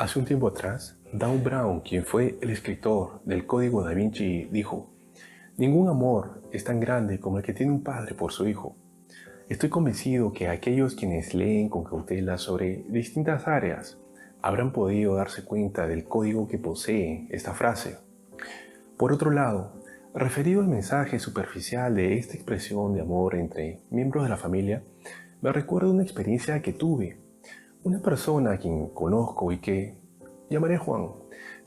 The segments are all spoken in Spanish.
Hace un tiempo atrás, Dan Brown, quien fue el escritor del Código Da Vinci, dijo: "Ningún amor es tan grande como el que tiene un padre por su hijo". Estoy convencido que aquellos quienes leen con cautela sobre distintas áreas habrán podido darse cuenta del código que posee esta frase. Por otro lado, referido al mensaje superficial de esta expresión de amor entre miembros de la familia, me recuerdo una experiencia que tuve. Una persona a quien conozco y que llamaré Juan,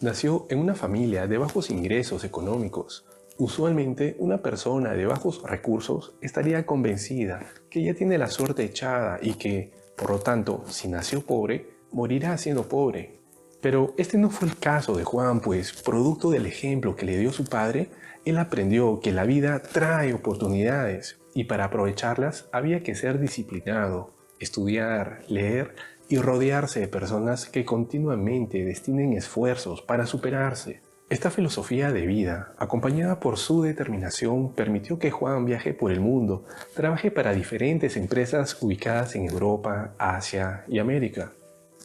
nació en una familia de bajos ingresos económicos. Usualmente, una persona de bajos recursos estaría convencida que ya tiene la suerte echada y que, por lo tanto, si nació pobre, morirá siendo pobre. Pero este no fue el caso de Juan, pues, producto del ejemplo que le dio su padre, él aprendió que la vida trae oportunidades y para aprovecharlas había que ser disciplinado, estudiar, leer y rodearse de personas que continuamente destinen esfuerzos para superarse. Esta filosofía de vida, acompañada por su determinación, permitió que Juan viaje por el mundo, trabaje para diferentes empresas ubicadas en Europa, Asia y América.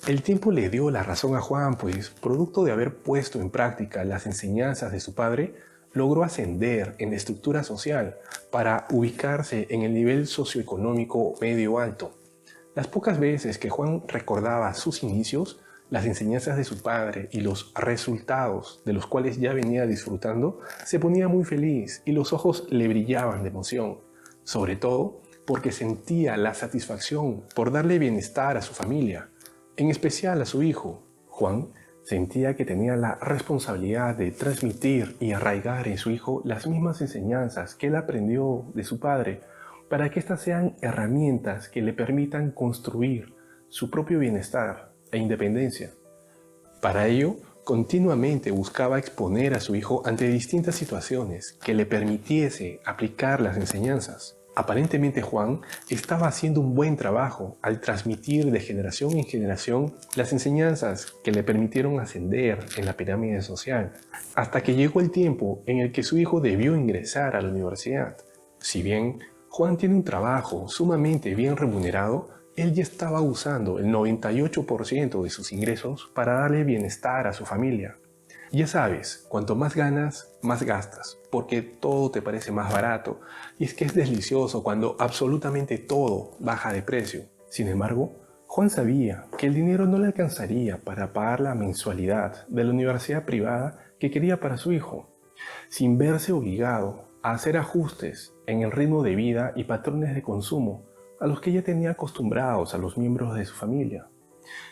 El tiempo le dio la razón a Juan, pues, producto de haber puesto en práctica las enseñanzas de su padre, logró ascender en la estructura social para ubicarse en el nivel socioeconómico medio alto. Las pocas veces que Juan recordaba sus inicios, las enseñanzas de su padre y los resultados de los cuales ya venía disfrutando, se ponía muy feliz y los ojos le brillaban de emoción, sobre todo porque sentía la satisfacción por darle bienestar a su familia, en especial a su hijo. Juan sentía que tenía la responsabilidad de transmitir y arraigar en su hijo las mismas enseñanzas que él aprendió de su padre, para que éstas sean herramientas que le permitan construir su propio bienestar e independencia. Para ello, continuamente buscaba exponer a su hijo ante distintas situaciones que le permitiese aplicar las enseñanzas. Aparentemente Juan estaba haciendo un buen trabajo al transmitir de generación en generación las enseñanzas que le permitieron ascender en la pirámide social, hasta que llegó el tiempo en el que su hijo debió ingresar a la universidad. Si bien Juan tiene un trabajo sumamente bien remunerado, él ya estaba usando el 98% de sus ingresos para darle bienestar a su familia. Ya sabes, cuanto más ganas, más gastas, porque todo te parece más barato, y es que es delicioso cuando absolutamente todo baja de precio. Sin embargo, Juan sabía que el dinero no le alcanzaría para pagar la mensualidad de la universidad privada que quería para su hijo, sin verse obligado a hacer ajustes en el ritmo de vida y patrones de consumo a los que ya tenía acostumbrados a los miembros de su familia,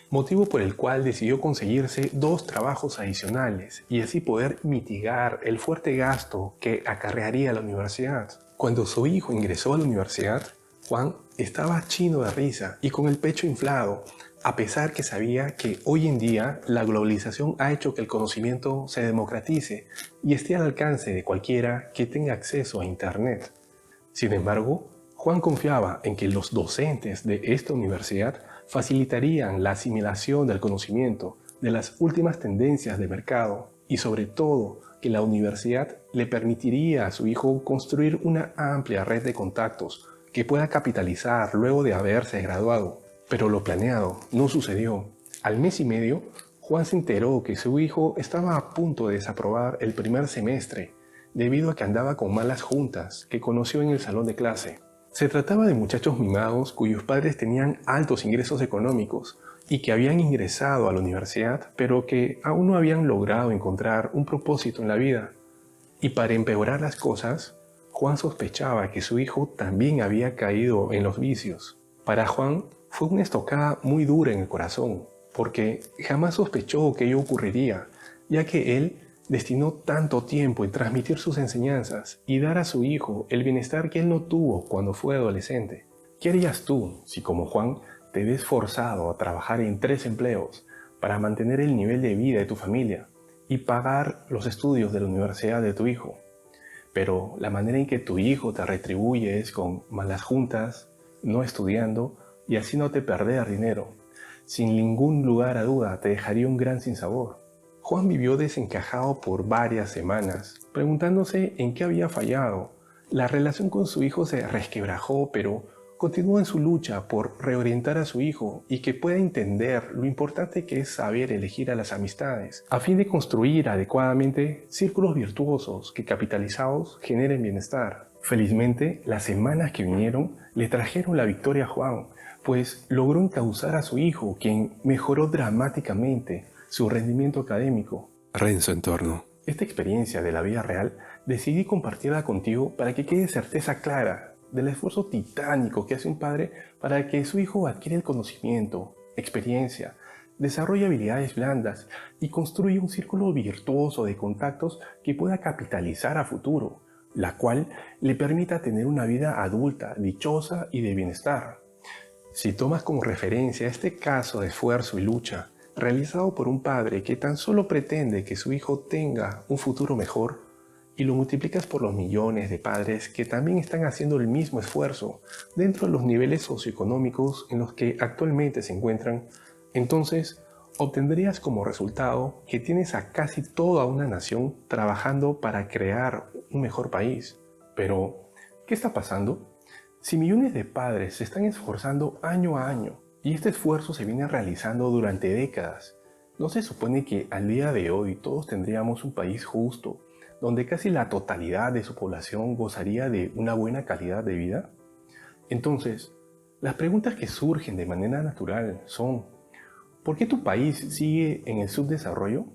motivo por el cual decidió conseguirse 2 trabajos adicionales y así poder mitigar el fuerte gasto que acarrearía la universidad. Cuando su hijo ingresó a la universidad, Juan estaba chino de risa y con el pecho inflado, a pesar que sabía que hoy en día la globalización ha hecho que el conocimiento se democratice y esté al alcance de cualquiera que tenga acceso a Internet. Sin embargo, Juan confiaba en que los docentes de esta universidad facilitarían la asimilación del conocimiento, de las últimas tendencias de mercado y sobre todo que la universidad le permitiría a su hijo construir una amplia red de contactos que pueda capitalizar luego de haberse graduado. Pero lo planeado no sucedió. Al mes y medio, Juan se enteró que su hijo estaba a punto de desaprobar el primer semestre debido a que andaba con malas juntas que conoció en el salón de clase. Se trataba de muchachos mimados cuyos padres tenían altos ingresos económicos y que habían ingresado a la universidad, pero que aún no habían logrado encontrar un propósito en la vida. Y para empeorar las cosas, Juan sospechaba que su hijo también había caído en los vicios. Para Juan fue una estocada muy dura en el corazón, porque jamás sospechó que ello ocurriría, ya que él destinó tanto tiempo en transmitir sus enseñanzas y dar a su hijo el bienestar que él no tuvo cuando fue adolescente. ¿Qué harías tú si, como Juan, te ves forzado a trabajar en 3 empleos para mantener el nivel de vida de tu familia y pagar los estudios de la universidad de tu hijo? Pero la manera en que tu hijo te retribuye es con malas juntas, no estudiando y haciéndote perder dinero. Sin ningún lugar a duda te dejaría un gran sinsabor. Juan vivió desencajado por varias semanas, preguntándose en qué había fallado. La relación con su hijo se resquebrajó, pero continúa en su lucha por reorientar a su hijo y que pueda entender lo importante que es saber elegir a las amistades, a fin de construir adecuadamente círculos virtuosos que capitalizados generen bienestar. Felizmente, las semanas que vinieron le trajeron la victoria a Juan, pues logró encauzar a su hijo, quien mejoró dramáticamente su rendimiento académico. En su entorno. Esta experiencia de la vida real decidí compartirla contigo para que quede certeza clara del esfuerzo titánico que hace un padre para que su hijo adquiera el conocimiento, experiencia, desarrolle habilidades blandas y construya un círculo virtuoso de contactos que pueda capitalizar a futuro, la cual le permita tener una vida adulta, dichosa y de bienestar. Si tomas como referencia este caso de esfuerzo y lucha realizado por un padre que tan solo pretende que su hijo tenga un futuro mejor, y lo multiplicas por los millones de padres que también están haciendo el mismo esfuerzo dentro de los niveles socioeconómicos en los que actualmente se encuentran, entonces obtendrías como resultado que tienes a casi toda una nación trabajando para crear un mejor país. Pero, ¿qué está pasando? Si millones de padres se están esforzando año a año y este esfuerzo se viene realizando durante décadas, ¿no se supone que al día de hoy todos tendríamos un país justo, donde casi la totalidad de su población gozaría de una buena calidad de vida? Entonces, las preguntas que surgen de manera natural son: ¿por qué tu país sigue en el subdesarrollo?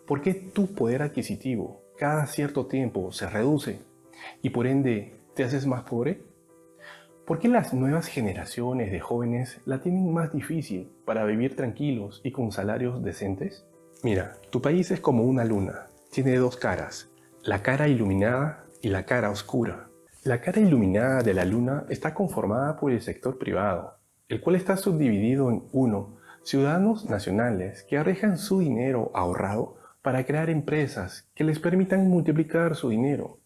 ¿Por qué tu poder adquisitivo cada cierto tiempo se reduce y por ende te haces más pobre? ¿Por qué las nuevas generaciones de jóvenes la tienen más difícil para vivir tranquilos y con salarios decentes? Mira, tu país es como una luna. Tiene dos caras, la cara iluminada y la cara oscura. La cara iluminada de la luna está conformada por el sector privado, el cual está subdividido en 1. Ciudadanos nacionales que arriesgan su dinero ahorrado para crear empresas que les permitan multiplicar su dinero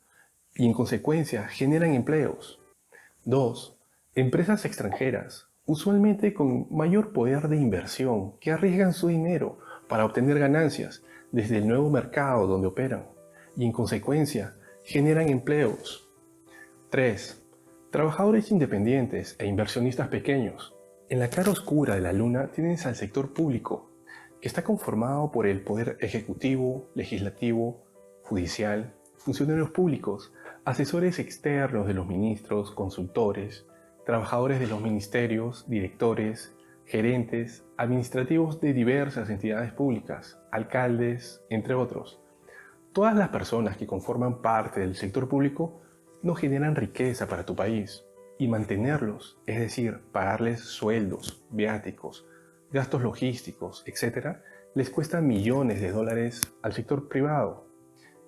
y en consecuencia generan empleos. 2. Empresas extranjeras, usualmente con mayor poder de inversión, que arriesgan su dinero para obtener ganancias desde el nuevo mercado donde operan y en consecuencia generan empleos. 3. Trabajadores independientes e inversionistas pequeños. En la cara oscura de la luna tienes al sector público, que está conformado por el poder ejecutivo, legislativo, judicial, funcionarios públicos, asesores externos de los ministros, consultores, trabajadores de los ministerios, directores, gerentes, administrativos de diversas entidades públicas, alcaldes, entre otros. Todas las personas que conforman parte del sector público no generan riqueza para tu país, y mantenerlos, es decir, pagarles sueldos, viáticos, gastos logísticos, etc., les cuesta millones de dólares al sector privado.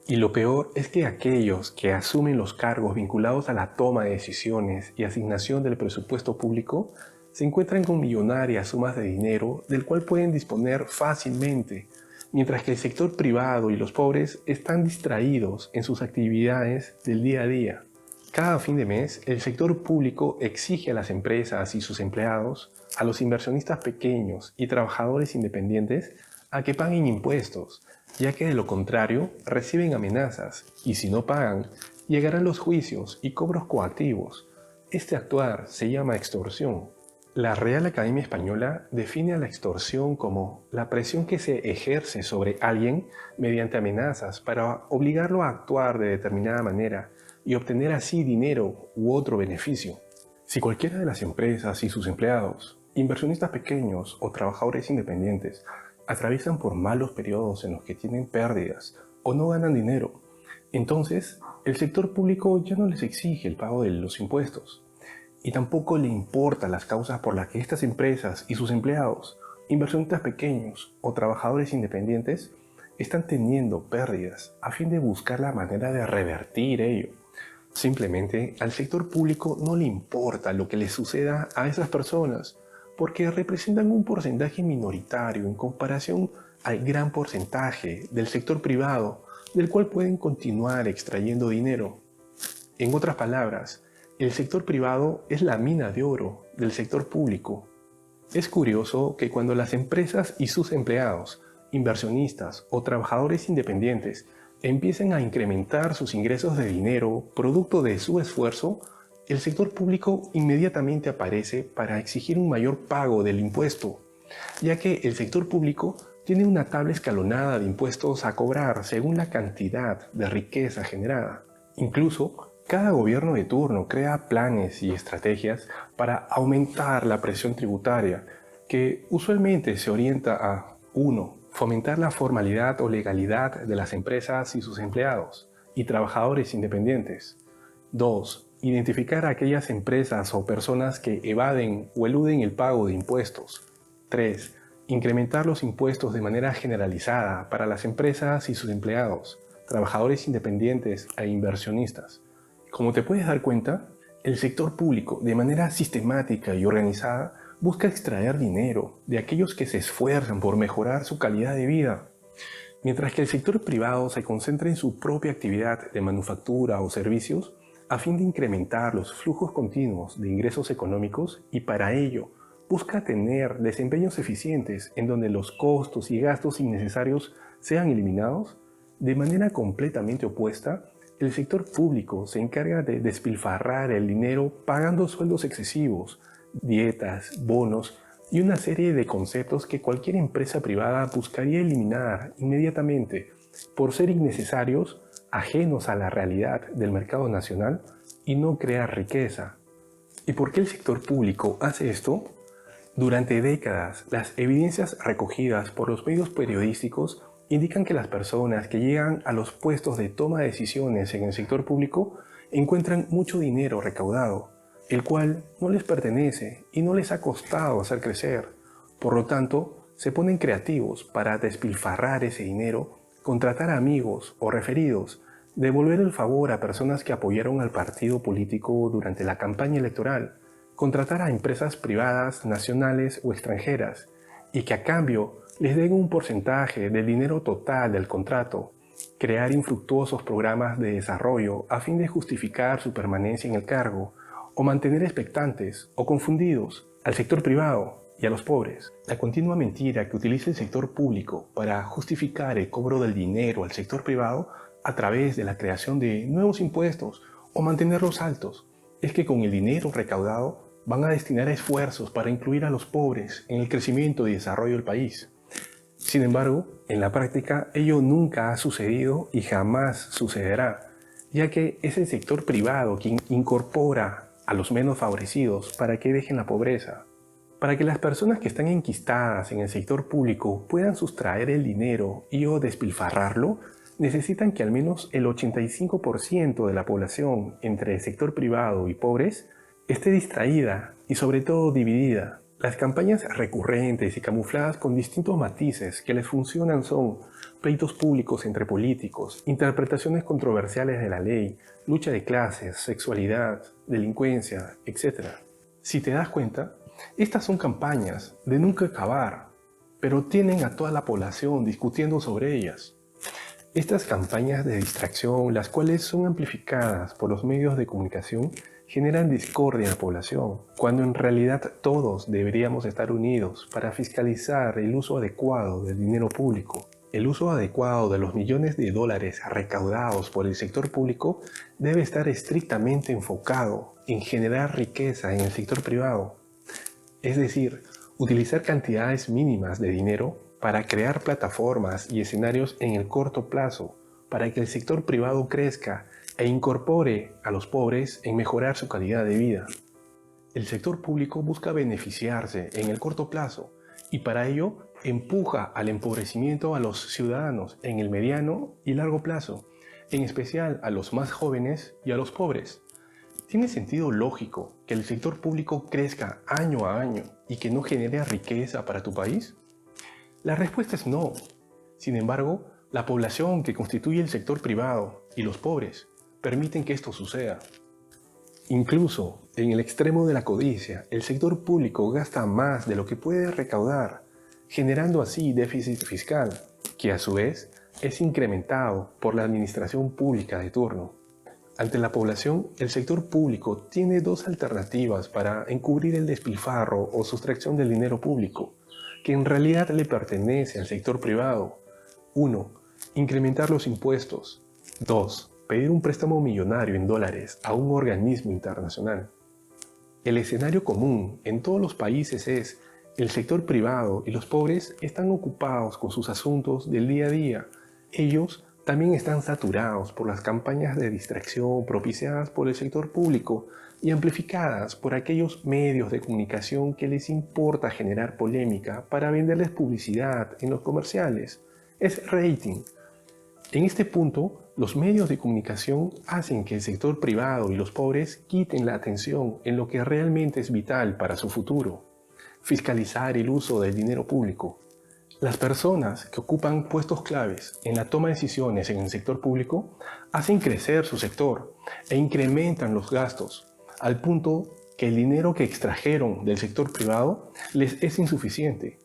Y lo peor es que aquellos que asumen los cargos vinculados a la toma de decisiones y asignación del presupuesto público se encuentran con millonarias sumas de dinero del cual pueden disponer fácilmente, mientras que el sector privado y los pobres están distraídos en sus actividades del día a día. Cada fin de mes, el sector público exige a las empresas y sus empleados, a los inversionistas pequeños y trabajadores independientes, a que paguen impuestos, ya que de lo contrario reciben amenazas y si no pagan, llegarán los juicios y cobros coactivos. Este actuar se llama extorsión. La Real Academia Española define a la extorsión como la presión que se ejerce sobre alguien mediante amenazas para obligarlo a actuar de determinada manera y obtener así dinero u otro beneficio. Si cualquiera de las empresas y sus empleados, inversionistas pequeños o trabajadores independientes, atraviesan por malos periodos en los que tienen pérdidas o no ganan dinero, entonces el sector público ya no les exige el pago de los impuestos y tampoco le importa las causas por las que estas empresas y sus empleados, inversionistas pequeños o trabajadores independientes, están teniendo pérdidas a fin de buscar la manera de revertir ello. Simplemente al sector público no le importa lo que le suceda a esas personas, porque representan un porcentaje minoritario en comparación al gran porcentaje del sector privado, del cual pueden continuar extrayendo dinero. En otras palabras, el sector privado es la mina de oro del sector público. Es curioso que cuando las empresas y sus empleados, inversionistas o trabajadores independientes empiecen a incrementar sus ingresos de dinero producto de su esfuerzo, el sector público inmediatamente aparece para exigir un mayor pago del impuesto, ya que el sector público tiene una tabla escalonada de impuestos a cobrar según la cantidad de riqueza generada. Incluso, cada gobierno de turno crea planes y estrategias para aumentar la presión tributaria, que usualmente se orienta a 1. Fomentar la formalidad o legalidad de las empresas y sus empleados y trabajadores independientes. 2. Identificar a aquellas empresas o personas que evaden o eluden el pago de impuestos. 3. Incrementar los impuestos de manera generalizada para las empresas y sus empleados, trabajadores independientes e inversionistas. Como te puedes dar cuenta, el sector público, de manera sistemática y organizada, busca extraer dinero de aquellos que se esfuerzan por mejorar su calidad de vida, mientras que el sector privado se concentra en su propia actividad de manufactura o servicios a fin de incrementar los flujos continuos de ingresos económicos y para ello busca tener desempeños eficientes en donde los costos y gastos innecesarios sean eliminados. De manera completamente opuesta, el sector público se encarga de despilfarrar el dinero pagando sueldos excesivos, dietas, bonos y una serie de conceptos que cualquier empresa privada buscaría eliminar inmediatamente por ser innecesarios, ajenos a la realidad del mercado nacional y no crear riqueza. ¿Y por qué el sector público hace esto? Durante décadas, las evidencias recogidas por los medios periodísticos indican que las personas que llegan a los puestos de toma de decisiones en el sector público encuentran mucho dinero recaudado, el cual no les pertenece y no les ha costado hacer crecer. Por lo tanto, se ponen creativos para despilfarrar ese dinero, contratar amigos o referidos, devolver el favor a personas que apoyaron al partido político durante la campaña electoral, contratar a empresas privadas, nacionales o extranjeras, y que a cambio les den un porcentaje del dinero total del contrato, crear infructuosos programas de desarrollo a fin de justificar su permanencia en el cargo, o mantener expectantes o confundidos al sector privado y a los pobres. La continua mentira que utiliza el sector público para justificar el cobro del dinero al sector privado a través de la creación de nuevos impuestos o mantenerlos altos es que con el dinero recaudado van a destinar esfuerzos para incluir a los pobres en el crecimiento y desarrollo del país. Sin embargo, en la práctica ello nunca ha sucedido y jamás sucederá, ya que es el sector privado quien incorpora a los menos favorecidos para que dejen la pobreza. Para que las personas que están enquistadas en el sector público puedan sustraer el dinero y o despilfarrarlo, necesitan que al menos el 85% de la población entre el sector privado y pobres esté distraída y sobre todo dividida. Las campañas recurrentes y camufladas con distintos matices que les funcionan son pleitos públicos entre políticos, interpretaciones controversiales de la ley, lucha de clases, sexualidad, delincuencia, etc. Si te das cuenta, estas son campañas de nunca acabar, pero tienen a toda la población discutiendo sobre ellas. Estas campañas de distracción, las cuales son amplificadas por los medios de comunicación, generan discordia en la población, cuando en realidad todos deberíamos estar unidos para fiscalizar el uso adecuado del dinero público. El uso adecuado de los millones de dólares recaudados por el sector público debe estar estrictamente enfocado en generar riqueza en el sector privado. Es decir, utilizar cantidades mínimas de dinero para crear plataformas y escenarios en el corto plazo, para que el sector privado crezca e incorpore a los pobres en mejorar su calidad de vida. El sector público busca beneficiarse en el corto plazo y para ello empuja al empobrecimiento a los ciudadanos en el mediano y largo plazo, en especial a los más jóvenes y a los pobres. ¿Tiene sentido lógico que el sector público crezca año a año y que no genere riqueza para tu país? La respuesta es no. Sin embargo, la población que constituye el sector privado y los pobres permiten que esto suceda. Incluso en el extremo de la codicia, el sector público gasta más de lo que puede recaudar, generando así déficit fiscal, que a su vez es incrementado por la administración pública de turno. Ante la población, el sector público tiene dos alternativas para encubrir el despilfarro o sustracción del dinero público, que en realidad le pertenece al sector privado. 1. Incrementar los impuestos. 2. pedir un préstamo millonario en dólares a un organismo internacional. El escenario común en todos los países es el sector privado y los pobres están ocupados con sus asuntos del día a día. Ellos también están saturados por las campañas de distracción propiciadas por el sector público y amplificadas por aquellos medios de comunicación que les importa generar polémica para venderles publicidad en los comerciales. Es rating. En este punto, los medios de comunicación hacen que el sector privado y los pobres quiten la atención en lo que realmente es vital para su futuro: fiscalizar el uso del dinero público. Las personas que ocupan puestos claves en la toma de decisiones en el sector público hacen crecer su sector e incrementan los gastos, al punto que el dinero que extrajeron del sector privado les es insuficiente.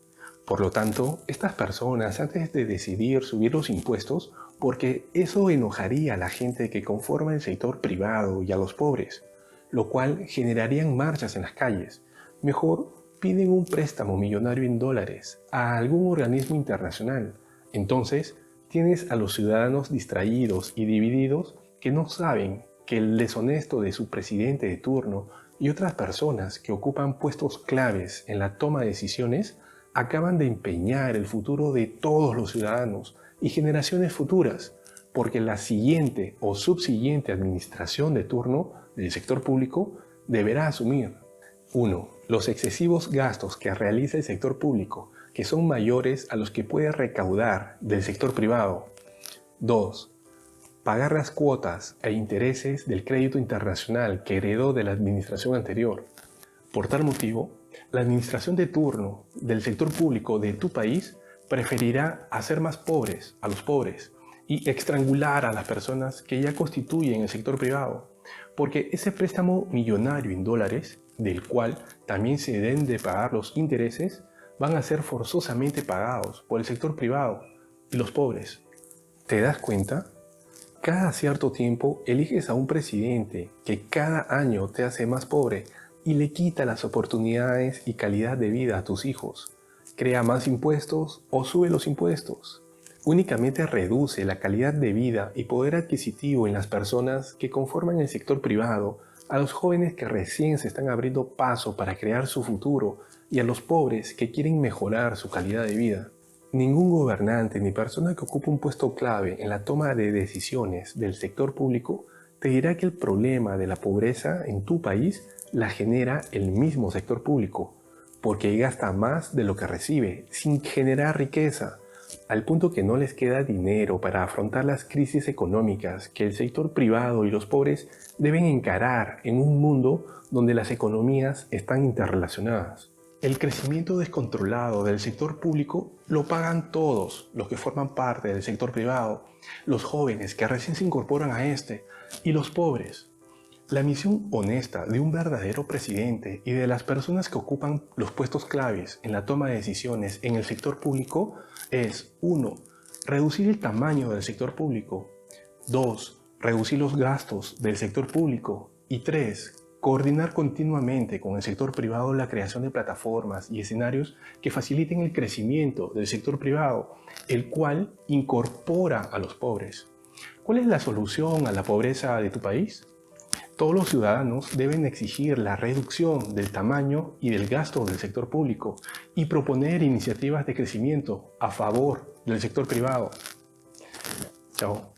Por lo tanto, estas personas, antes de decidir subir los impuestos, porque eso enojaría a la gente que conforma el sector privado y a los pobres, lo cual generarían marchas en las calles, mejor piden un préstamo millonario en dólares a algún organismo internacional. Entonces, tienes a los ciudadanos distraídos y divididos que no saben que el deshonesto de su presidente de turno y otras personas que ocupan puestos claves en la toma de decisiones acaban de empeñar el futuro de todos los ciudadanos y generaciones futuras, porque la siguiente o subsiguiente administración de turno del sector público deberá asumir: 1. Los excesivos gastos que realiza el sector público, que son mayores a los que puede recaudar del sector privado. 2. Pagar las cuotas e intereses del crédito internacional que heredó de la administración anterior. Por tal motivo, la administración de turno del sector público de tu país preferirá hacer más pobres a los pobres y estrangular a las personas que ya constituyen el sector privado, porque ese préstamo millonario en dólares, del cual también se deben de pagar los intereses, van a ser forzosamente pagados por el sector privado y los pobres. ¿Te das cuenta? Cada cierto tiempo eliges a un presidente que cada año te hace más pobre y le quita las oportunidades y calidad de vida a tus hijos. Crea más impuestos o sube los impuestos. Únicamente reduce la calidad de vida y poder adquisitivo en las personas que conforman el sector privado, a los jóvenes que recién se están abriendo paso para crear su futuro y a los pobres que quieren mejorar su calidad de vida. Ningún gobernante ni persona que ocupe un puesto clave en la toma de decisiones del sector público te dirá que el problema de la pobreza en tu país la genera el mismo sector público, porque gasta más de lo que recibe, sin generar riqueza, al punto que no les queda dinero para afrontar las crisis económicas que el sector privado y los pobres deben encarar en un mundo donde las economías están interrelacionadas. El crecimiento descontrolado del sector público lo pagan todos los que forman parte del sector privado, los jóvenes que recién se incorporan a este y los pobres. La misión honesta de un verdadero presidente y de las personas que ocupan los puestos claves en la toma de decisiones en el sector público es: 1. Reducir el tamaño del sector público. 2. Reducir los gastos del sector público. Y 3. Coordinar continuamente con el sector privado la creación de plataformas y escenarios que faciliten el crecimiento del sector privado, el cual incorpora a los pobres. ¿Cuál es la solución a la pobreza de tu país? Todos los ciudadanos deben exigir la reducción del tamaño y del gasto del sector público y proponer iniciativas de crecimiento a favor del sector privado. Chao.